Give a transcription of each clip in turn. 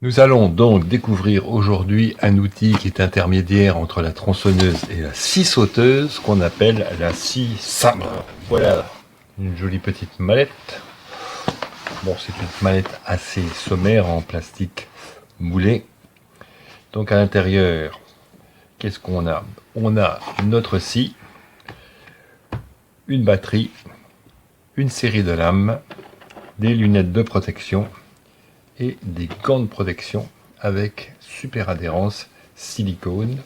Nous allons donc découvrir aujourd'hui un outil qui est intermédiaire entre la tronçonneuse et la scie sauteuse qu'on appelle la scie sabre. Voilà, une jolie petite mallette. Bon, c'est une mallette assez sommaire en plastique moulé. Donc à l'intérieur, qu'est-ce qu'on a? On a notre scie, une batterie, une série de lames, des lunettes de protection et des gants de protection avec super adhérence silicone.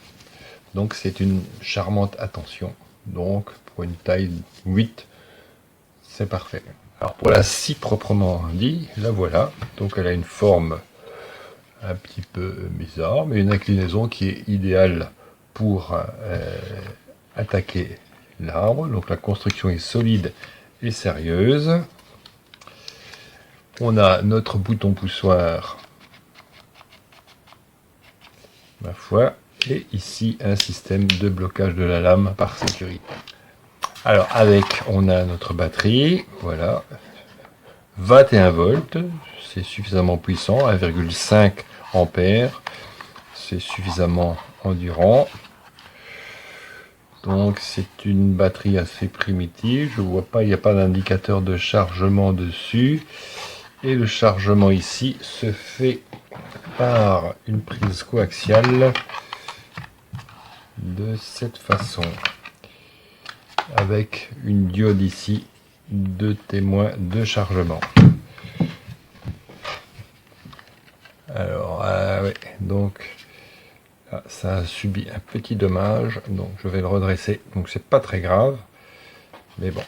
Donc c'est une charmante attention. Donc pour une taille 8, c'est parfait. Alors pour la scie proprement dit, la voilà. Donc elle a une forme un petit peu bizarre, mais une inclinaison qui est idéale pour attaquer l'arbre. Donc la construction est solide et sérieuse. On a notre bouton poussoir, ma foi, et ici un système de blocage de la lame par sécurité. Alors avec, on a notre batterie, voilà, 21 volts, c'est suffisamment puissant, 1,5 ampères, c'est suffisamment endurant. Donc c'est une batterie assez primitive, je vois pas, il n'y a pas d'indicateur de chargement dessus. Et le chargement ici se fait par une prise coaxiale de cette façon, avec une diode ici de témoin de chargement. Alors, ouais, donc là, ça a subi un petit dommage, donc je vais le redresser, donc c'est pas très grave, mais bon.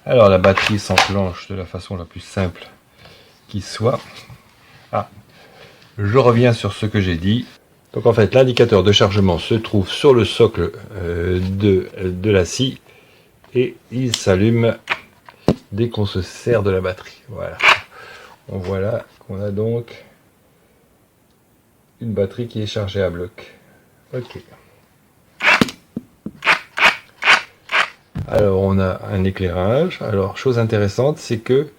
Alors la batterie s'enclenche de la façon la plus simple qui soit. Ah, je reviens sur ce que j'ai dit. Donc en fait, l'indicateur de chargement se trouve sur le socle de la scie et il s'allume dès qu'on se sert de la batterie. Voilà. On voit là qu'on a donc une batterie qui est chargée à bloc. Ok. Alors on a un éclairage. Alors chose intéressante, c'est que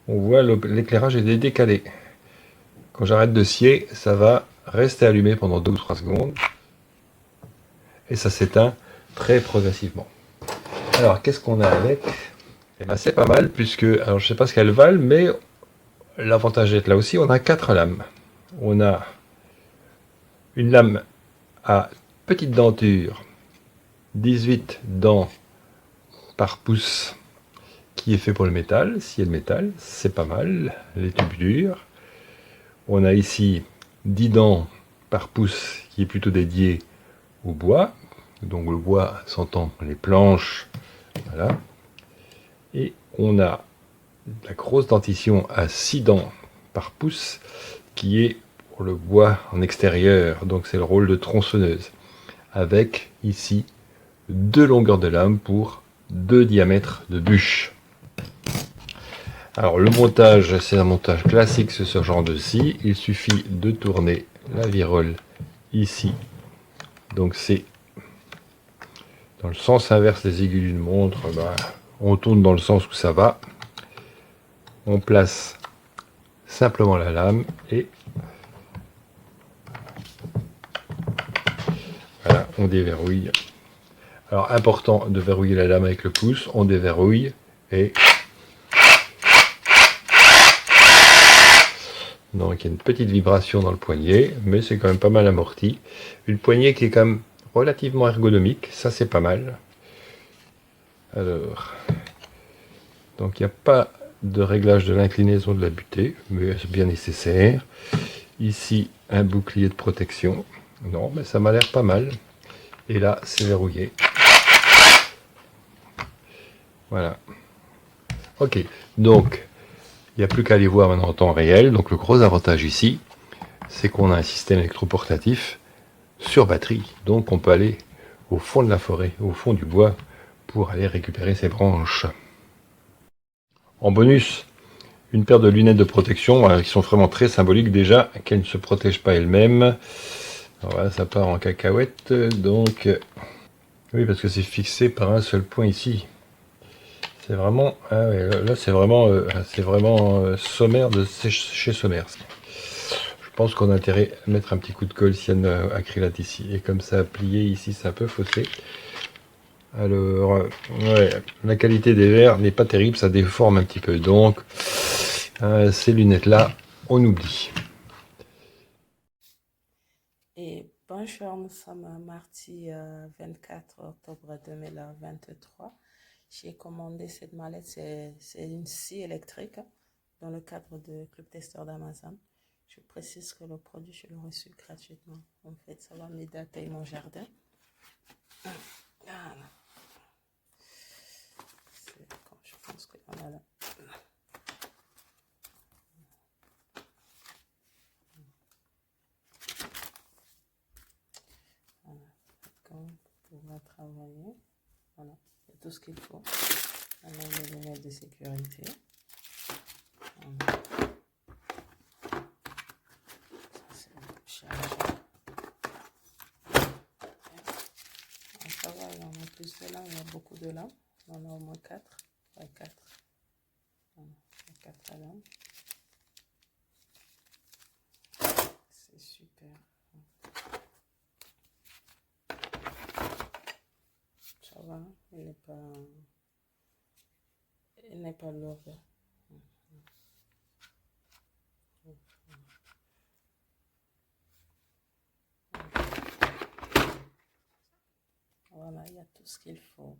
on voit l'éclairage est décalé. Quand j'arrête de scier, ça va rester allumé pendant 2 ou 3 secondes. Et ça s'éteint très progressivement. Alors qu'est-ce qu'on a avec? Eh ben, c'est pas mal puisque, alors je sais pas ce qu'elles valent, mais l'avantage est là aussi, on a 4 lames. On a une lame à petite denture, 18 dents par pouce, qui est fait pour le métal, scier le métal, c'est pas mal, les tubes durs. On a ici 10 dents par pouce qui est plutôt dédié au bois, donc le bois s'entend les planches, voilà. Et on a la grosse dentition à 6 dents par pouce qui est pour le bois en extérieur, donc c'est le rôle de tronçonneuse, avec ici 2 longueurs de lame pour 2 diamètres de bûche. Alors le montage, c'est un montage classique sur ce genre de scie, il suffit de tourner la virole ici, donc c'est dans le sens inverse des aiguilles d'une montre, on tourne dans le sens où ça va, on place simplement la lame et voilà, on déverrouille. Alors important de verrouiller la lame avec le pouce, on déverrouille et donc il y a une petite vibration dans le poignet, mais c'est quand même pas mal amorti. Une poignée qui est quand même relativement ergonomique, ça c'est pas mal. Alors, donc il n'y a pas de réglage de l'inclinaison de la butée, mais c'est bien nécessaire. Ici, un bouclier de protection. Non, mais ça m'a l'air pas mal. Et là, c'est verrouillé. Voilà. Ok, donc, il n'y a plus qu'à aller voir maintenant en temps réel. Donc le gros avantage ici, c'est qu'on a un système électroportatif sur batterie. Donc on peut aller au fond de la forêt, au fond du bois, pour aller récupérer ses branches. En bonus, une paire de lunettes de protection qui sont vraiment très symboliques déjà, qu'elles ne se protègent pas elles-mêmes. Voilà, ça part en cacahuète, donc oui, parce que c'est fixé par un seul point ici. C'est vraiment, ah ouais, là c'est vraiment sommaire de chez Sommaire. pense qu'on a intérêt à mettre un petit coup de colle cyan acrylate ici. Et comme ça a plié ici, c'est un peu faussé. Alors, ouais, la qualité des verres n'est pas terrible, ça déforme un petit peu. Donc, ces lunettes-là, on oublie. Et bonjour, nous sommes mardi 24 octobre 2023. J'ai commandé cette mallette, c'est une scie électrique dans le cadre de Club Testeur d'Amazon. Je précise que le produit, je l'ai reçu gratuitement. En fait, ça va m'aider à tailler mon jardin. Voilà. Comme je pense qu'il y en a là. Voilà. Comme pour pouvoir travailler. Voilà. Il y a tout ce qu'il faut. On a les lunettes de sécurité. Voilà. Ça, c'est le chargeur. Ça va, il y en a plus de lames, il y a beaucoup de lames. On en a au moins 4. Ouais, 4. Voilà, 4 lames. C'est super. Ça va, il n'est pas lourd. Voilà, il y a tout ce qu'il faut.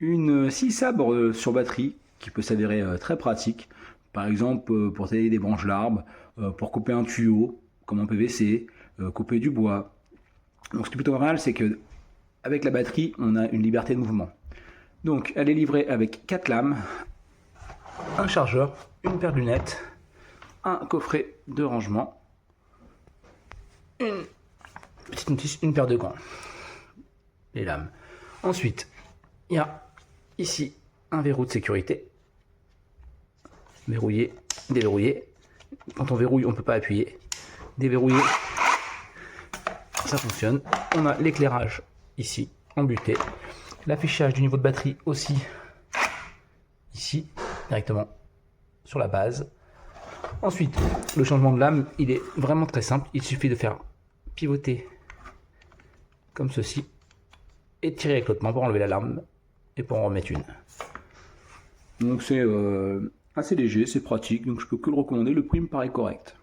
Une scie sabre sur batterie qui peut s'avérer très pratique, par exemple pour tailler des branches d'arbres, pour couper un tuyau comme en PVC, couper du bois. Donc ce qui est plutôt pas mal, c'est que avec la batterie, on a une liberté de mouvement. Donc elle est livrée avec 4 lames, un chargeur, une paire de lunettes, un coffret de rangement, une petite notice, une paire de gants, les lames. Ensuite, il y a ici un verrou de sécurité, verrouillé, déverrouillé. Quand on verrouille, on ne peut pas appuyer. Déverrouillé, ça fonctionne. On a l'éclairage ici, embuté. L'affichage du niveau de batterie aussi, ici, directement sur la base. Ensuite, le changement de lame, il est vraiment très simple. Il suffit de faire pivoter comme ceci et tirer avec l'autre main pour enlever la lame et pour en remettre une. Donc c'est assez léger, c'est pratique, donc je peux que le recommander. Le prix me paraît correct.